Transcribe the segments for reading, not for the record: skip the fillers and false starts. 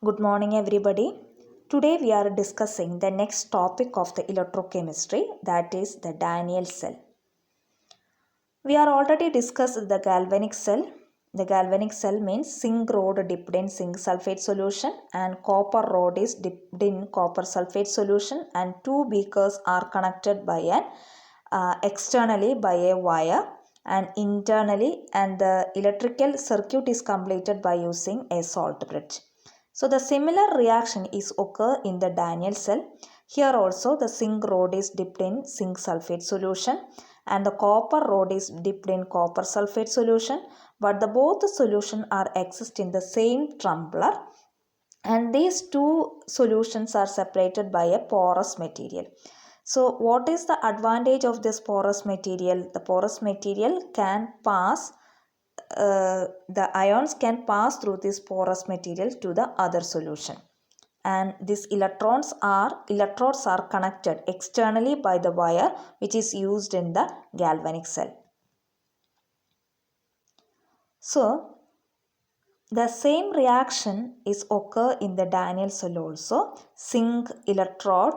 Good morning, everybody. Today we are discussing the next topic of the electrochemistry, that is the Daniell cell. We are already discussed the galvanic cell. The galvanic cell means zinc rod dipped in zinc sulfate solution and copper rod is dipped in copper sulfate solution, and two beakers are connected by an externally by a wire and internally, and the electrical circuit is completed by using a salt bridge. So the similar reaction is occur in the Daniell cell. Here also the zinc rod is dipped in zinc sulfate solution and the copper rod is dipped in copper sulfate solution, but the both solution are exist in the same tumbler, and these two solutions are separated by a porous material. So what is the advantage of this porous material? The porous material can pass the ions can pass through this porous material to the other solution, and these electrodes are connected externally by the wire which is used in the galvanic cell. So the same reaction is occur in the Daniell cell also. Zinc electrode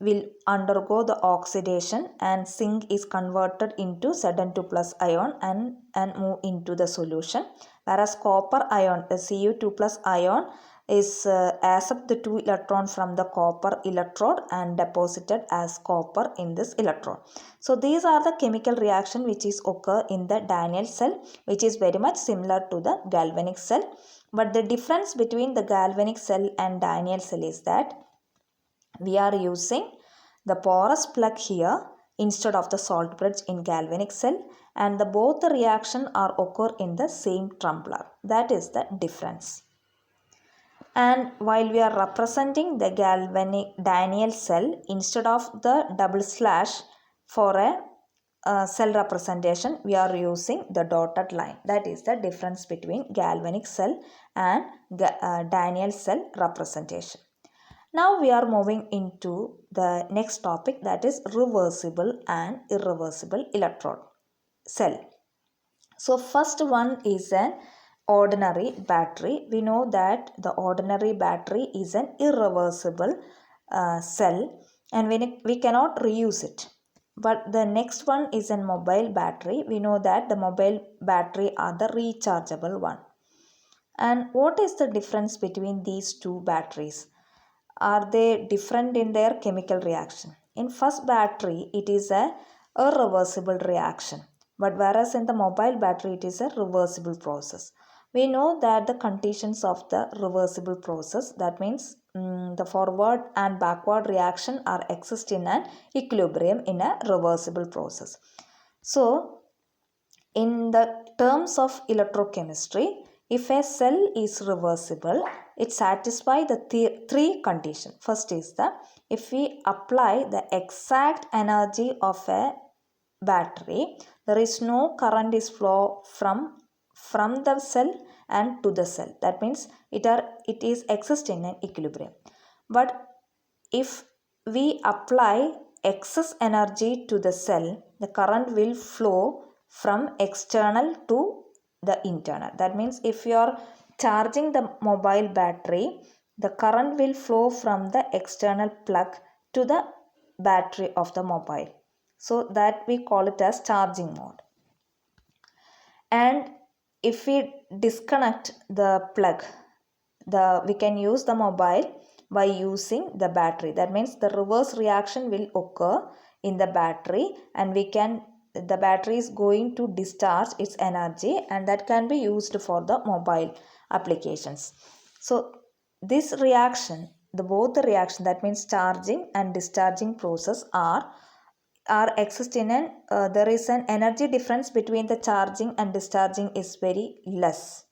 will undergo the oxidation and zinc is converted into Zn2 plus ion and move into the solution, whereas copper ion, the Cu2 plus ion, is accept the two electron from the copper electrode and deposited as copper in this electrode. So these are the chemical reaction which is occur in the Daniell cell, which is very much similar to the galvanic cell. But the difference between the galvanic cell and Daniell cell is that we are using the porous plug here instead of the salt bridge in galvanic cell, and the both the reaction are occur in the same tumbler. That is the difference. And while we are representing the galvanic Daniell cell, instead of the double slash for a cell representation, we are using the dotted line. That is the difference between galvanic cell and Daniell cell representation. Now we are moving into the next topic, that is reversible and irreversible electrode cell. So first one is an ordinary battery. We know that the ordinary battery is an irreversible cell and we cannot reuse it. But the next one is a mobile battery. We know that the mobile battery are the rechargeable one. And what is the difference between these two batteries? Are they different in their chemical reaction? In first battery, it is a irreversible reaction, but whereas in the mobile battery, it is a reversible process. We know that the conditions of the reversible process, that means the forward and backward reaction are exist in an equilibrium in a reversible process. So in the terms of electrochemistry, if a cell is reversible, it satisfies the three conditions. First is that if we apply the exact energy of a battery, there is no current is flow from the cell and to the cell. That means it is existing in equilibrium. But if we apply excess energy to the cell, the current will flow from external to the internal. That means if you are charging the mobile battery, the current will flow from the external plug to the battery of the mobile. So that we call it as charging mode. And if we disconnect the plug, we can use the mobile by using the battery. That means the reverse reaction will occur in the battery, and the battery is going to discharge its energy, and that can be used for the mobile applications. So this reaction, both the reaction, that means charging and discharging process are exist in an there is an energy difference between the charging and discharging is very less.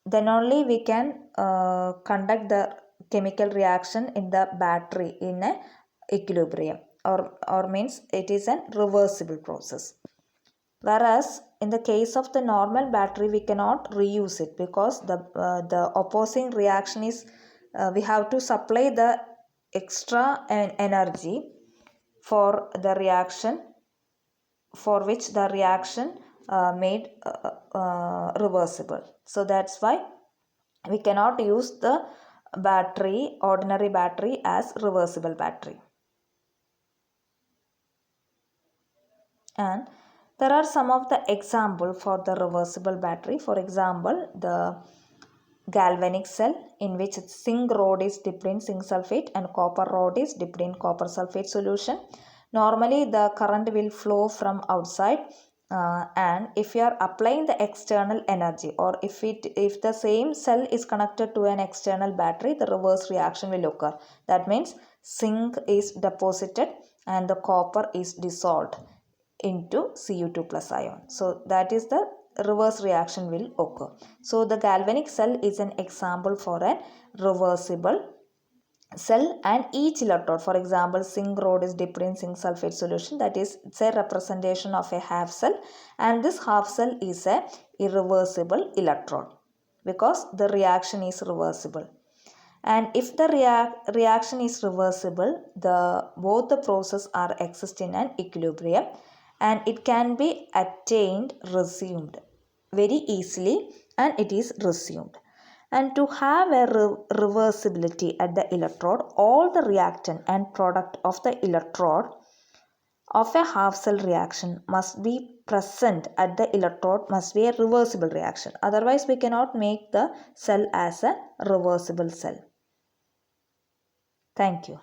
Then only we can conduct the chemical reaction in the battery in a equilibrium, or means it is a reversible process. Whereas in the case of the normal battery, we cannot reuse it because the opposing reaction is we have to supply the extra energy for the reaction, for which the reaction made reversible. So that's why We cannot use the battery, ordinary battery, as reversible battery. And there are some of the example for the reversible battery. For example, the galvanic cell, in which zinc rod is dipped in zinc sulfate and copper rod is dipped in copper sulfate solution. Normally the current will flow from outside, and if you are applying the external energy, or if the same cell is connected to an external battery, the reverse reaction will occur. That means zinc is deposited and the copper is dissolved into Cu2 plus ion. So that is the reverse reaction will occur. So the galvanic cell is an example for a reversible cell, and each electrode, for example zinc rod is dipped in zinc sulfate solution, that is, it's a representation of a half cell, and this half cell is a irreversible electrode because the reaction is reversible. And if the reaction is reversible, both the process are exist in an equilibrium, and it can be attained, resumed very easily, and it is resumed. And to have a reversibility at the electrode, all the reactant and product of the electrode of a half cell reaction must be present at the electrode, must be a reversible reaction. Otherwise we cannot make the cell as a reversible cell. Thank you.